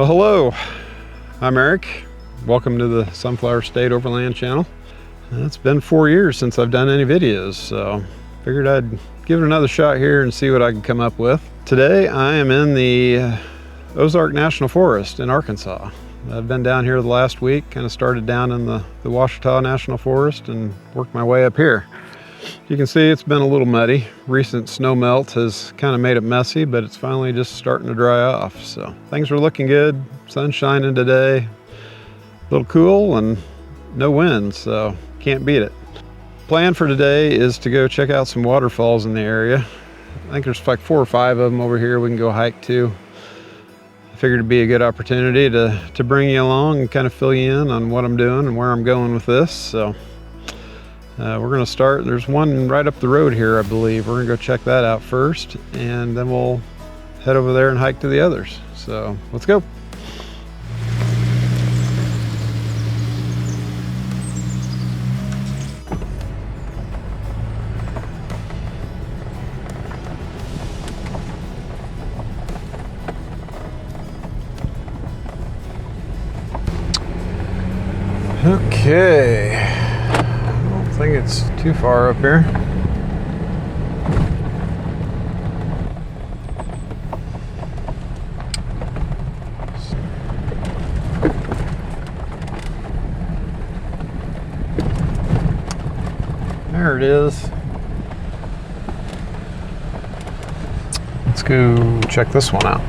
Well, hello, I'm Eric. Welcome to the Sunflower State Overland channel. It's been 4 years since I've done any videos, so figured I'd give it another shot here and see what I can come up with. Today I am in the Ozark National Forest in Arkansas. I've been down here the last week, kind of started down in the Waterfalls National Forest and worked my way up here. You can see it's been a little muddy. Recent snow melt has kind of made it messy, but it's finally just starting to dry off. So things are looking good. Sun's shining today. A little cool and no wind, so can't beat it. Plan for today is to go check out some waterfalls in the area. I think there's like 4 or 5 of them over here we can go hike to. I figured it'd be a good opportunity to bring you along and kind of fill you in on what I'm doing and where I'm going with this. So we're going to start. There's one right up the road here, I believe. We're going to go check that out first, and then we'll head over there and hike to the others. So let's go. Okay. I think it's too far up here. There it is. Let's go check this one out.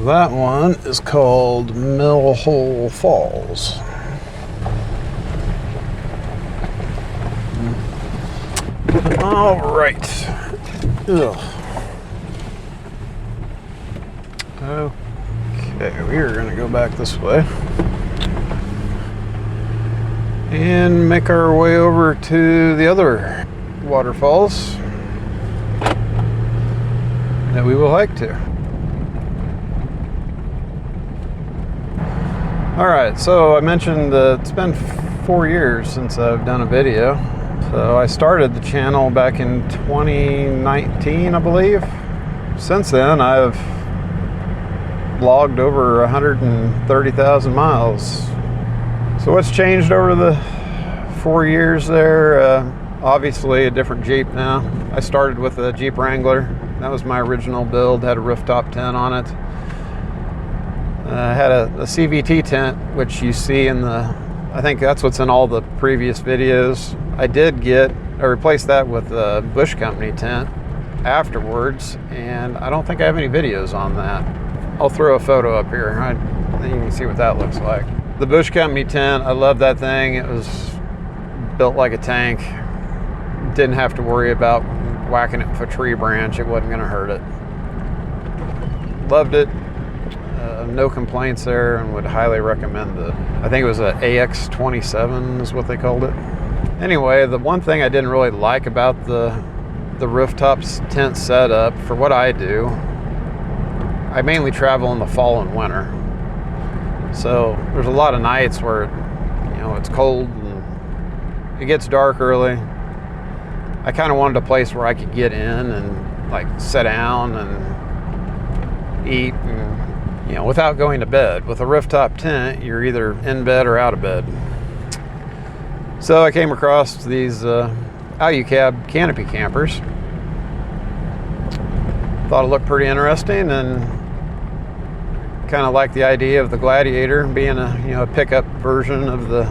That one is called Mill Hole Falls. All right. Ugh. Okay, we are going to go back this way and make our way over to the other waterfalls that we will hike to. All right, so I mentioned that it's been 4 years since I've done a video. So I started the channel back in 2019, I believe. Since then, I've logged over 130,000 miles. So what's changed over the 4 years there? Obviously a different Jeep now. I started with a Jeep Wrangler. That was my original build, had a rooftop tent on it. I had a CVT tent, which you see in I think that's what's in all the previous videos. I replaced that with a Bush Company tent afterwards, and I don't think I have any videos on that. I'll throw a photo up here. You can see what that looks like. The Bush Company tent, I love that thing. It was built like a tank. Didn't have to worry about whacking it with a tree branch. It wasn't gonna hurt it. Loved it. No complaints there, and would highly recommend I think it was a AX27 is what they called it. Anyway, the one thing I didn't really like about the rooftops tent setup, for what I do, I mainly travel in the fall and winter. So there's a lot of nights where, it's cold and it gets dark early. I kind of wanted a place where I could get in and like sit down and eat and without going to bed. With a rooftop tent, you're either in bed or out of bed. So I came across these Alucab canopy campers. Thought it looked pretty interesting, and kind of like the idea of the Gladiator being a pickup version of the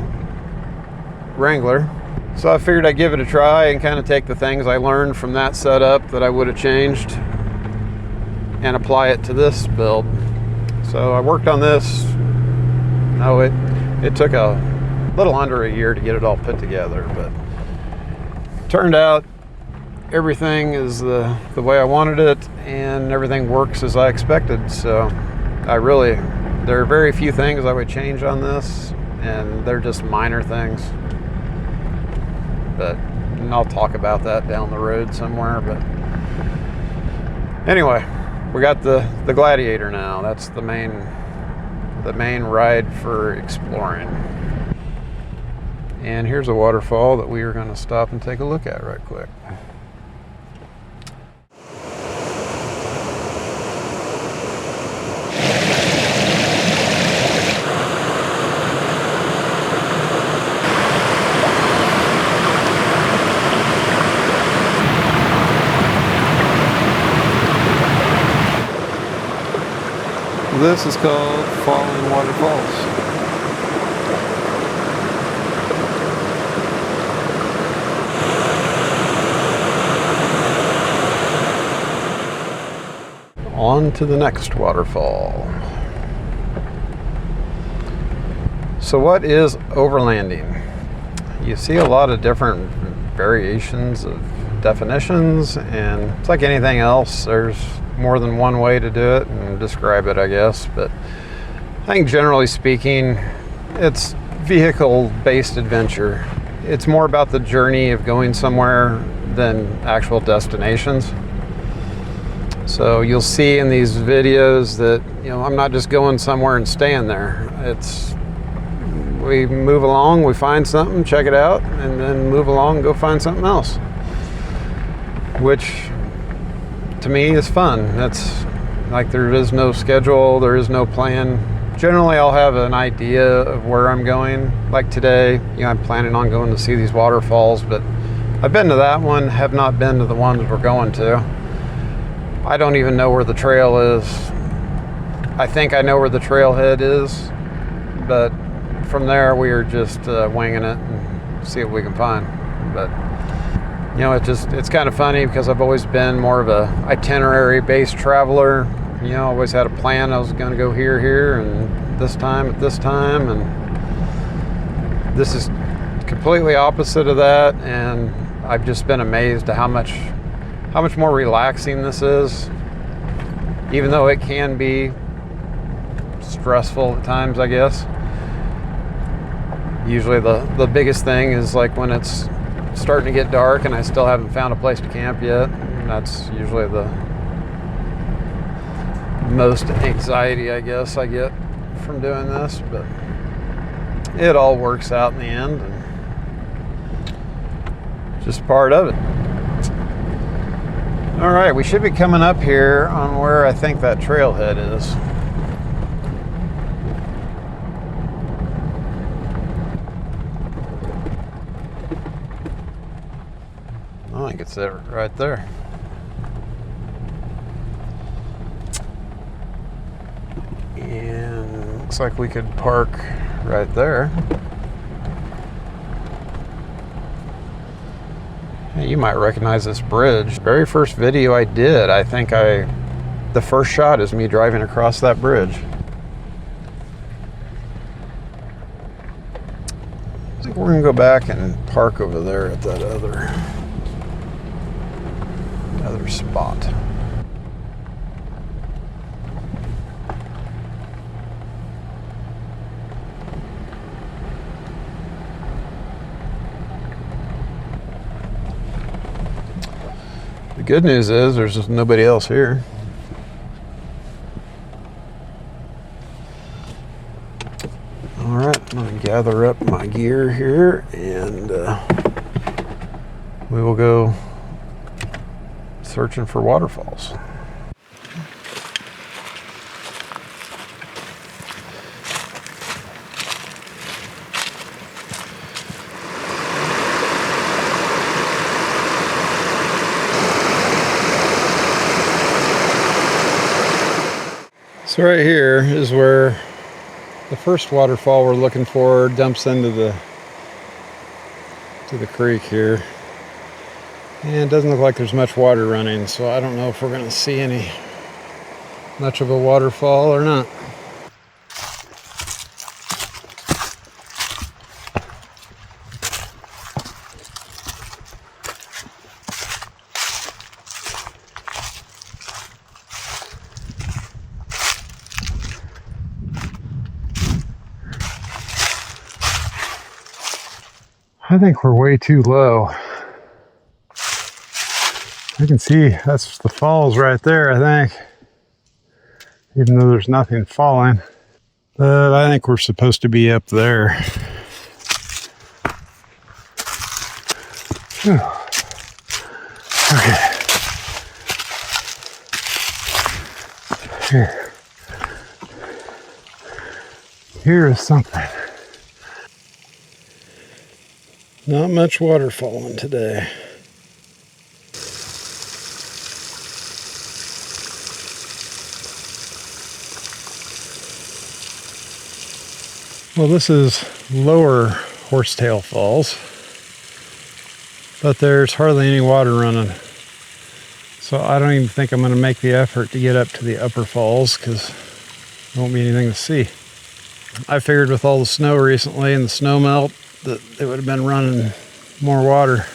Wrangler. So I figured I'd give it a try and kind of take the things I learned from that setup that I would have changed and apply it to this build. So I worked on this. It took a a little under a year to get it all put together, but turned out everything is the way I wanted it, and everything works as I expected. So there are very few things I would change on this, and they're just minor things, but I'll talk about that down the road somewhere. But anyway, we got the Gladiator now. That's the main ride for exploring. And here's a waterfall that we are going to stop and take a look at right quick. This is called Falling Waterfalls. On to the next waterfall. So what is overlanding? You see a lot of different variations of definitions, and it's like anything else, there's more than one way to do it and describe it, I guess. But I think generally speaking, it's vehicle-based adventure. It's more about the journey of going somewhere than actual destinations. So you'll see in these videos that, I'm not just going somewhere and staying there. We move along, we find something, check it out, and then move along and go find something else, which to me is fun. That's like, there is no schedule, there is no plan. Generally, I'll have an idea of where I'm going. Like today, I'm planning on going to see these waterfalls, but I've been to that one, have not been to the ones we're going to. I don't even know where the trail is. I think I know where the trailhead is, but from there we are just winging it and see what we can find. But it's kind of funny because I've always been more of a itinerary-based traveler. Always had a plan. I was going to go here, and this time at this time, and this is completely opposite of that. And I've just been amazed at how much more relaxing this is, even though it can be stressful at times, I guess. Usually the biggest thing is like when it's starting to get dark and I still haven't found a place to camp yet. That's usually the most anxiety, I guess, I get from doing this, but it all works out in the end, and just part of it. All right, we should be coming up here on where I think that trailhead is. I think it's there, right there. And looks like we could park right there. Hey, you might recognize this bridge. Very first video I did, I think the first shot is me driving across that bridge. I think we're gonna go back and park over there at that other spot. The good news is there's just nobody else here. All right, I'm gonna gather up my gear here, and we will go searching for waterfalls. So right here is where the first waterfall we're looking for dumps into the creek here. And it doesn't look like there's much water running, so I don't know if we're going to see much of a waterfall or not. I think we're way too low. I can see that's the falls right there, I think. Even though there's nothing falling. But I think we're supposed to be up there. Whew. Okay. Here is something. Not much water falling today. Well, this is lower Horsetail Falls, but there's hardly any water running. So I don't even think I'm going to make the effort to get up to the upper falls because there won't be anything to see. I figured with all the snow recently and the snow melt that it would have been running more water.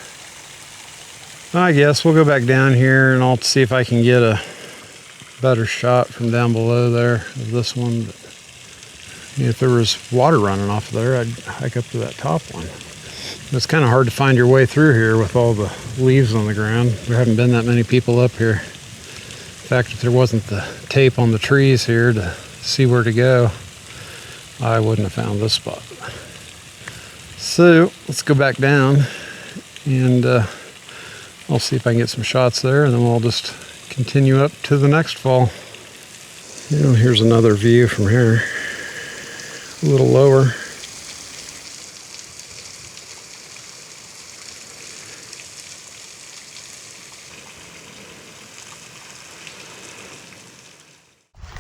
I guess we'll go back down here and I'll see if I can get a better shot from down below there of this one. But if there was water running off there, I'd hike up to that top one. It's kind of hard to find your way through here with all the leaves on the ground. There haven't been that many people up here. In fact, if there wasn't the tape on the trees here to see where to go, I wouldn't have found this spot. So let's go back down and I'll see if I can get some shots there, and then we'll just continue up to the next fall. Here's another view from here, a little lower.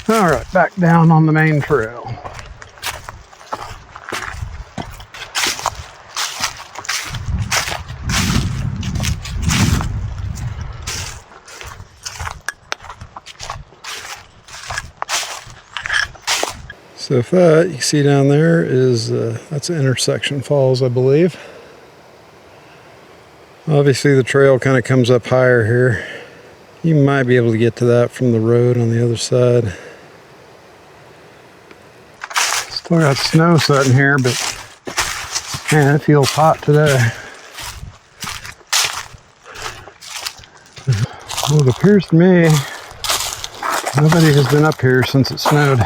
All right, back down on the main trail. So if that you see down there is, that's an intersection falls, I believe. Obviously the trail kind of comes up higher here. You might be able to get to that from the road on the other side. Still got snow sitting here, but man, it feels hot today. Well, it appears to me nobody has been up here since it snowed.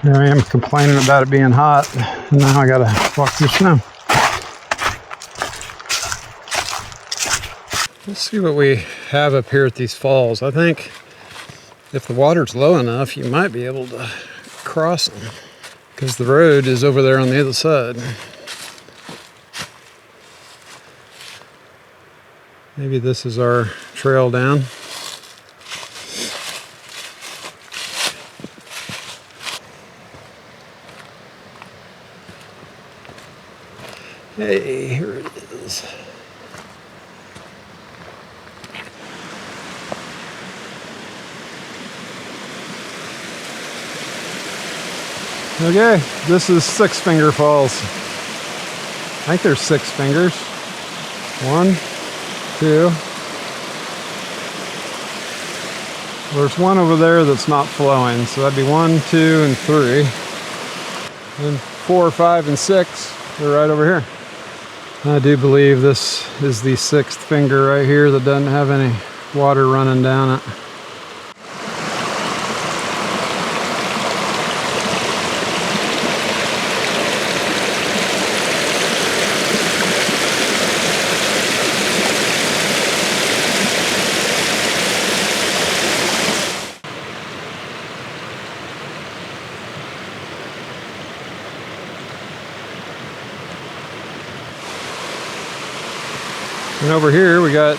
Here I am complaining about it being hot, and now I gotta walk through snow. Let's see what we have up here at these falls. I think if the water's low enough, you might be able to cross them, because the road is over there on the other side. Maybe this is our trail down. Hey, here it is. Okay, this is Six Finger Falls. I think there's 6 fingers. 1, 2. There's one over there that's not flowing, so that'd be 1, 2, and 3. And 4, 5, and 6 are right over here. I do believe this is the 6th finger right here that doesn't have any water running down it. And over here we got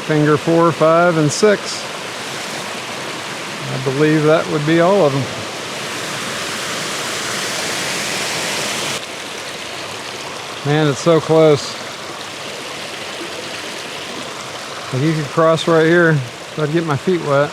finger 4, 5, and 6. I believe that would be all of them. Man, it's so close. If you could cross right here, so I'd get my feet wet.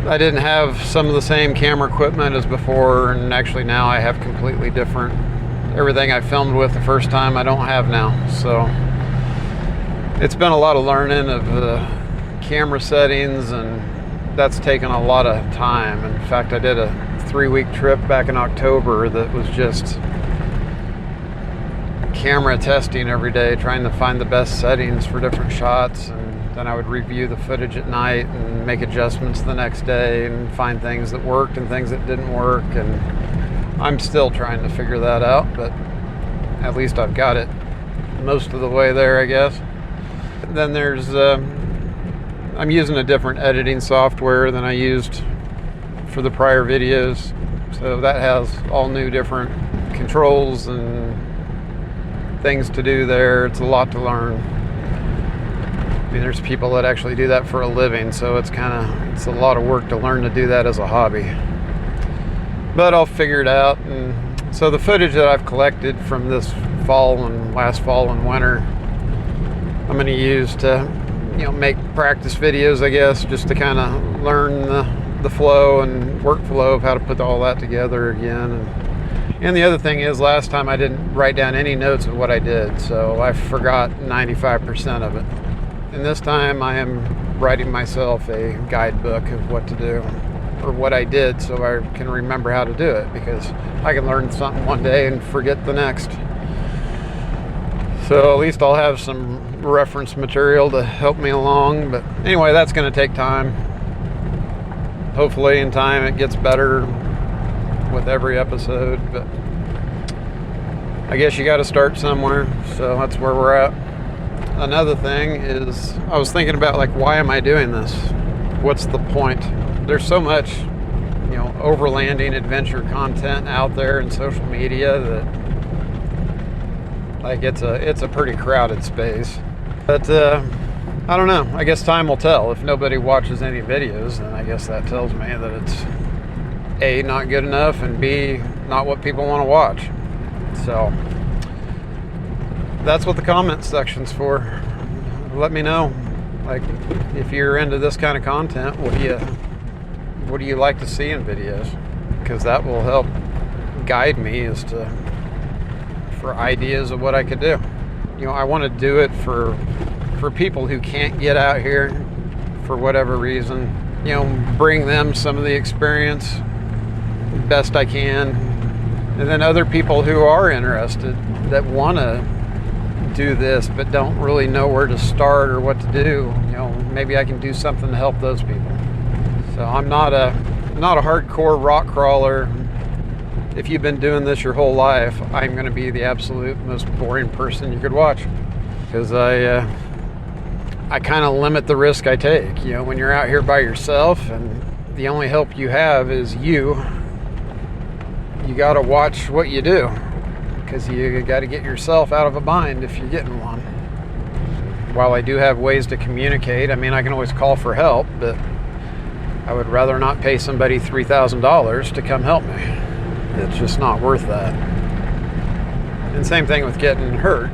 I didn't have some of the same camera equipment as before, and actually now I have completely different. Everything I filmed with the first time I don't have now, so it's been a lot of learning of the camera settings, and that's taken a lot of time. In fact, I did a 3-week trip back in October that was just camera testing every day, trying to find the best settings for different shots, and then I would review the footage at night and make adjustments the next day and find things that worked and things that didn't work. And I'm still trying to figure that out, but at least I've got it most of the way there, I guess. Then there's I'm using a different editing software than I used for the prior videos, so that has all new different controls and things to do there. It's a lot to learn. I mean, there's people that actually do that for a living, so it's a lot of work to learn to do that as a hobby. But I'll figure it out. And so the footage that I've collected from this fall and last fall and winter, I'm going to use to, make practice videos, I guess, just to kind of learn the flow and workflow of how to put all that together again. And the other thing is, last time I didn't write down any notes of what I did, so I forgot 95% of it. And this time I am writing myself a guidebook of what to do, or what I did, so I can remember how to do it, because I can learn something one day and forget the next. So at least I'll have some reference material to help me along. But anyway, that's going to take time. Hopefully in time it gets better with every episode, but I guess you got to start somewhere, so that's where we're at. Another thing is, I was thinking about, why am I doing this? What's the point? There's so much, overlanding adventure content out there in social media that, it's a pretty crowded space. But I don't know. I guess time will tell. If nobody watches any videos, then I guess that tells me that it's A, not good enough, and B, not what people want to watch. So that's what the comment section's for. Let me know, if you're into this kind of content, what do you like to see in videos? Because that will help guide me for ideas of what I could do. I want to do it for people who can't get out here for whatever reason. Bring them some of the experience best I can, and then other people who are interested that want to do this but don't really know where to start or what to do, maybe I can do something to help those people. So I'm not a hardcore rock crawler. If you've been doing this your whole life, I'm going to be the absolute most boring person you could watch, because I kind of limit the risk I take. When you're out here by yourself and the only help you have is you got to watch what you do, because you got to get yourself out of a bind if you're getting one. While I do have ways to communicate, I can always call for help, but I would rather not pay somebody $3,000 to come help me. It's just not worth that. And same thing with getting hurt.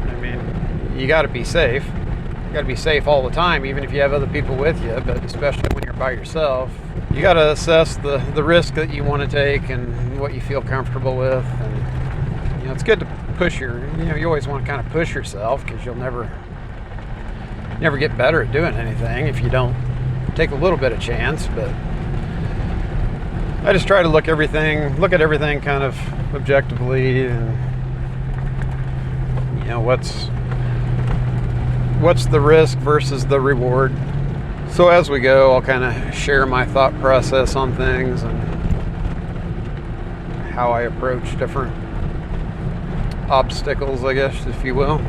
You got to be safe. You got to be safe all the time, even if you have other people with you, but especially when you're by yourself. You got to assess the risk that you want to take and what you feel comfortable with. And it's good to push you always want to kind of push yourself, because you'll never get better at doing anything if you don't take a little bit of chance. But I just try to look at everything kind of objectively, and what's the risk versus the reward. So as we go, I'll kind of share my thought process on things and how I approach different obstacles, I guess, if you will.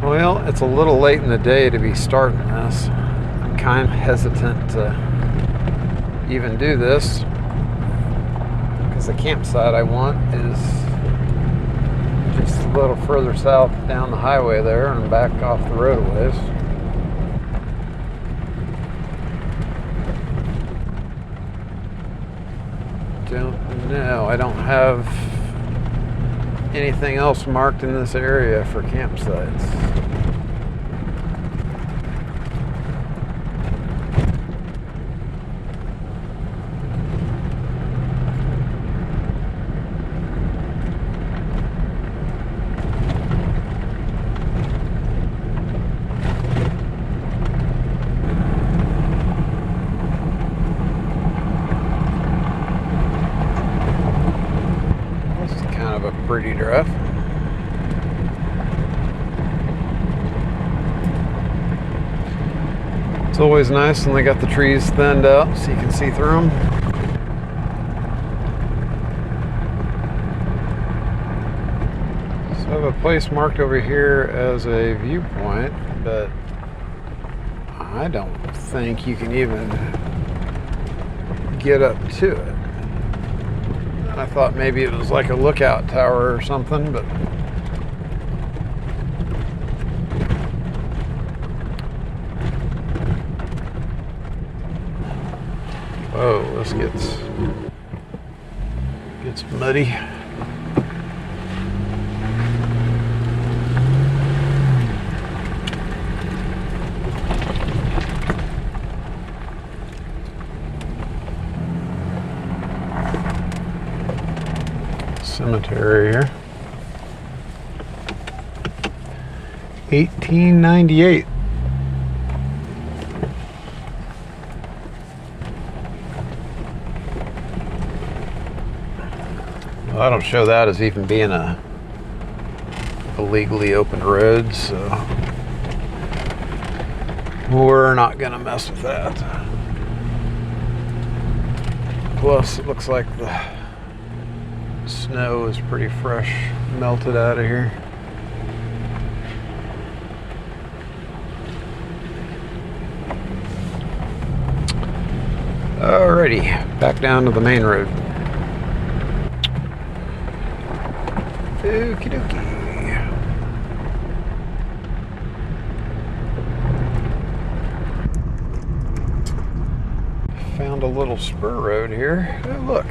Well, it's a little late in the day to be starting this. I'm kind of hesitant to even do this, because the campsite I want is just a little further south down the highway there and back off the road a ways. Don't know. I don't have anything else marked in this area for campsites. Pretty drive. It's always nice when they got the trees thinned out so you can see through them. So I have a place marked over here as a viewpoint, but I don't think you can even get up to it. I thought maybe it was like a lookout tower or something, but whoa, this gets muddy. Cemetery here. 1898. Well, I don't show that as even being a legally open road, so we're not gonna mess with that. Plus, it looks like the snow is pretty fresh, melted out of here. Alrighty, back down to the main road. Okie dokie. Found a little spur road here. Oh, look.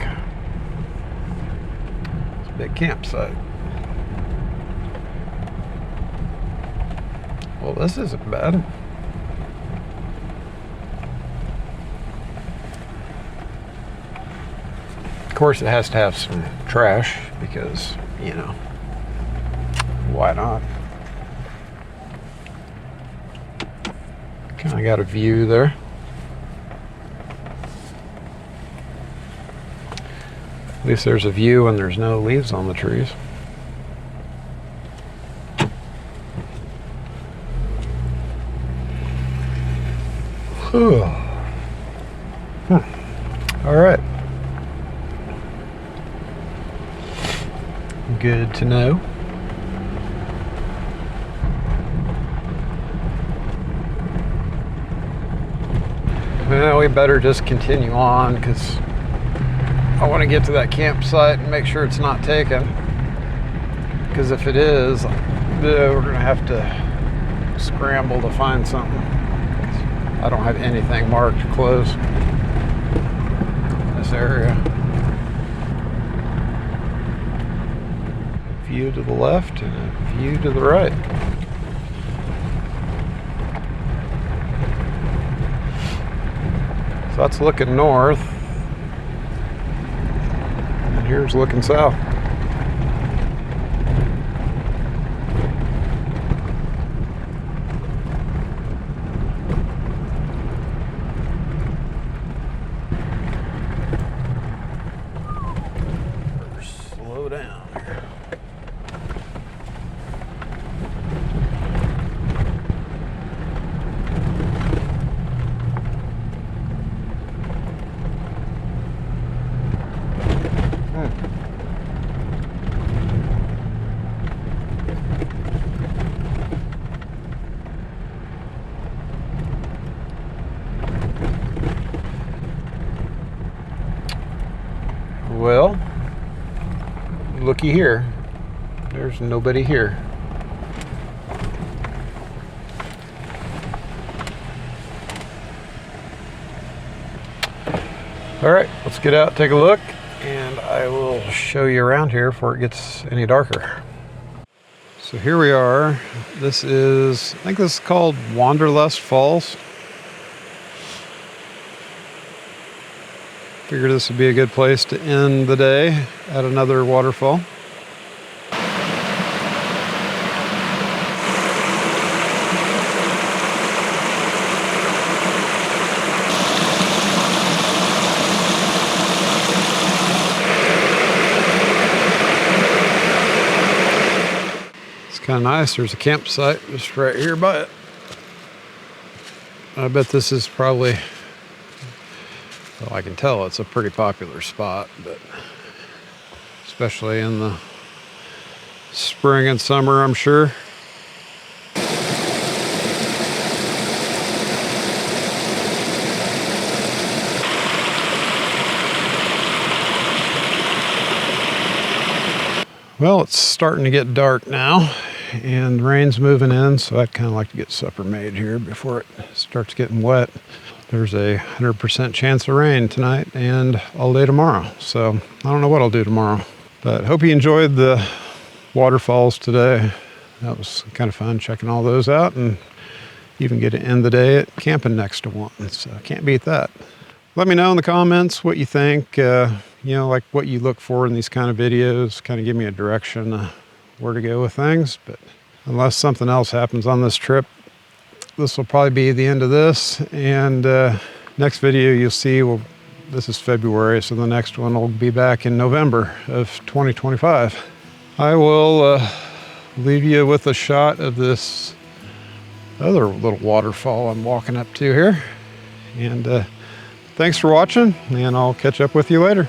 Big campsite. Well, this isn't bad. Of course, it has to have some trash because, you know, why not? Kind of got a view there. At least there's a view and there's no leaves on the trees. All right. Good to know. Well, we better just continue on because I want to get to that campsite and make sure it's not taken. Because if it is, we're going to have to scramble to find something. I don't have anything marked close in this area. View to the left and a view to the right. So that's looking north. And here's looking south. Slow down here. Well, looky here. There's nobody here. All right, let's get out, take a look, I will show you around here before it gets any darker. So here we are. This is, I think this is called Wanderlust Falls. Figured this would be a good place to end the day at another waterfall. It's kind of nice. There's a campsite just right here by it. I bet this is probably, well, I can tell it's a pretty popular spot, but especially in the spring and summer, I'm sure. Well, it's starting to get dark now and rain's moving in, so I'd kind of like to get supper made here before it starts getting wet. There's a 100% chance of rain tonight and all day tomorrow, so I don't know what I'll do tomorrow. But hope you enjoyed the waterfalls today. That was kind of fun checking all those out, and even get to end the day at camping next to one, so can't beat that. Let me know in the comments what you think, like what you look for in these kind of videos, kind of give me a direction where to go with things. But unless something else happens on this trip, this will probably be the end of this. And next video you'll see, well, this is February, so the next one will be back in November of 2025. I will leave you with a shot of this other little waterfall I'm walking up to here. And thanks for watching, and I'll catch up with you later.